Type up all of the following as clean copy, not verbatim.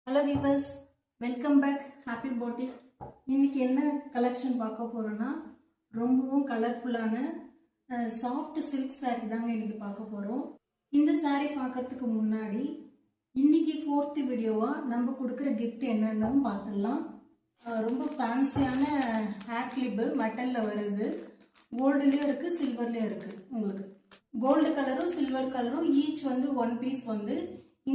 Hello viewers, welcome back. Happy Boutique. இன்னைக்கு என்ன collection பார்க்க போறோம்னா ரொம்பவும் கலர்ஃபுல்லான சாஃப்ட் சில்க் saree தாங்க இன்னைக்கு பார்க்க போறோம். இந்த saree பார்க்கிறதுக்கு முன்னாடி இன்னைக்கு 4th வீடியோவா நம்ம கொடுக்கிற gift என்னன்னு பார்த்துடலாம். ரொம்ப ஃபேன்சியான ஹேர் கிளிப் மெட்டல்ல வருது. கோல்ட்லயும் இருக்கு, சில்வர்லயும் இருக்கு. உங்களுக்கு கோல்டு கலரும் சில்வர் கலரும் ஈச் வந்து ஒன் பீஸ் வந்து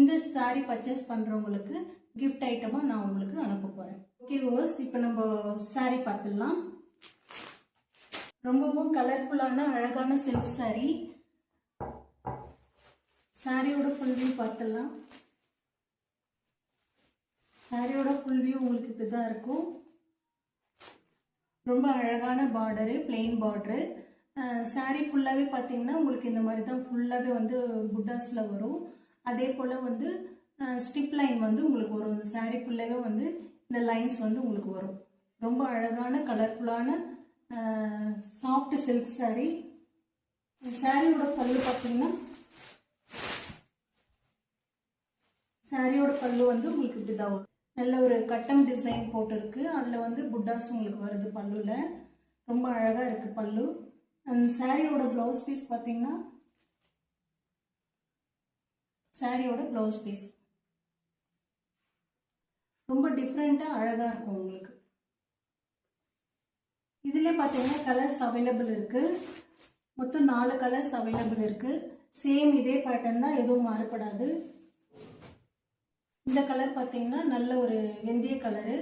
இந்த saree பர்ச்சேஸ் பண்றவங்களுக்கு gift ஐட்டமா நான் உங்களுக்கு அனுப்ப போறேன். ஓகே வியூவர்ஸ், இப்போ நம்ம saree பார்த்துடலாம். ரொம்பவும் கலர்ஃபுல்லான அழகான சில்க் saree. சாரியோட ஃபுல் வியூ பார்த்துடலாம். சாரியோட ஃபுல் வியூ உங்களுக்கு இப்படிதான் இருக்கும். ரொம்ப அழகான பார்டரு, பிளெயின் பார்டரு. சாரி ஃபுல்லாகவே பார்த்தீங்கன்னா உங்களுக்கு இந்த மாதிரி தான் ஃபுல்லாகவே வந்து புட்டாஸில் வரும். அதே போல் வந்து ஸ்டிப் லைன் வந்து உங்களுக்கு வரும். இந்த சாரி ஃபுல்லாகவே வந்து இந்த லைன்ஸ் வந்து உங்களுக்கு வரும். ரொம்ப அழகான கலர்ஃபுல்லான சாஃப்ட் சில்க் சாரி. சாரியோட பல்லு பார்த்தீங்கன்னா சாரியோட பல்லு வந்து உங்களுக்கு இப்படி தான் வரும். நல்ல ஒரு கட்டம் டிசைன் போட்டிருக்கு. அதில் வந்து புட்டாஸ் உங்களுக்கு வருது பல்லுல. ரொம்ப அழகாக இருக்குது பல்லு. சாரியோட ப்ளவுஸ் பீஸ் பார்த்தீங்கன்னா சாரியோட ப்ளவுஸ் பீஸ் ரொம்ப டிஃப்ரெண்ட்டாக அழகாக இருக்கும் உங்களுக்கு. இதில் பார்த்தீங்கன்னா கலர்ஸ் அவைலபிள் இருக்குது. மொத்தம் 4 கலர்ஸ் அவைலபிள் இருக்குது. சேம் இதே பேட்டர்ன் தான், எதுவும் மாறுபடாது. இந்த கலர் பார்த்தீங்கன்னா நல்ல ஒரு வெந்தய கலரு.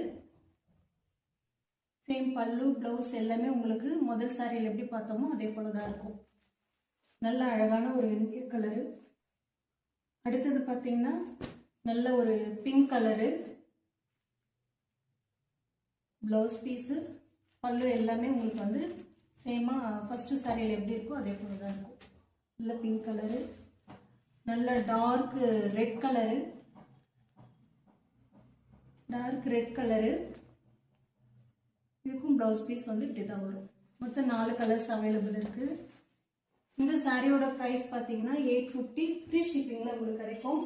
சேம் பல்லு ப்ளவுஸ் எல்லாமே உங்களுக்கு முதல் சாரியில் எப்படி பார்த்தோமோ அதே போல தான் இருக்கும். நல்ல அழகான ஒரு வெந்தய கலரு. அடுத்தது பார்த்தீங்கன்னா நல்ல ஒரு பிங்க் கலரு. ப்ளவுஸ் பீஸு பல்லு எல்லாமே உங்களுக்கு வந்து சேமாக ஃபஸ்ட்டு சாரியில் எப்படி இருக்கோ அதே போல தான் இருக்கும். நல்ல பிங்க் கலரு, நல்ல dark red colour, dark red colour. இதுக்கும் ப்ளவுஸ் பீஸ் வந்து இப்படி தான் வரும். மொத்தம் 4 கலர்ஸ் அவைலபிள் இருக்குது. இந்த சாரியோட ப்ரைஸ் பார்த்தீங்கன்னா 850. ஃப்ரீ ஷிப்பிங்கில் உங்களுக்கு கிடைக்கும்.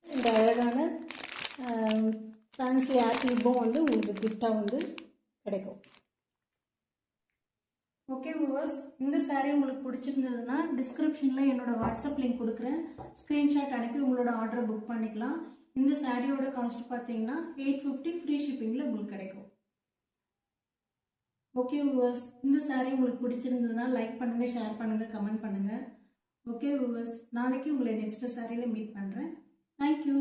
இந்த அழகான ஃபேன்சி ஹேர் கிளிப்பும் வந்து உங்களுக்கு கிஃப்டாக வந்து கிடைக்கும். ஓகே வியூவர்ஸ், இந்த சாரீ உங்களுக்கு பிடிச்சிருந்ததுன்னா டிஸ்கிரிப்ஷனில் என்னோட வாட்ஸ்அப் லிங்க் கொடுக்குறேன். ஸ்க்ரீன்ஷாட் அனுப்பி உங்களோட ஆர்டரை புக் பண்ணிக்கலாம். இந்த சாரியோட காஸ்ட் பார்த்தீங்கன்னா 850. ஃப்ரீ ஷிப்பிங்கில் உங்களுக்கு கிடைக்கும். ஓகே வியூவர்ஸ், இந்த சாரீ உங்களுக்கு பிடிச்சிருந்ததுன்னா லைக் பண்ணுங்கள், ஷேர் பண்ணுங்கள், கமெண்ட் பண்ணுங்கள். ஓகே வியூவர்ஸ், நாளைக்கு உங்களை நெக்ஸ்ட் சாரியில் மீட் பண்ணுறேன். தேங்க்யூ.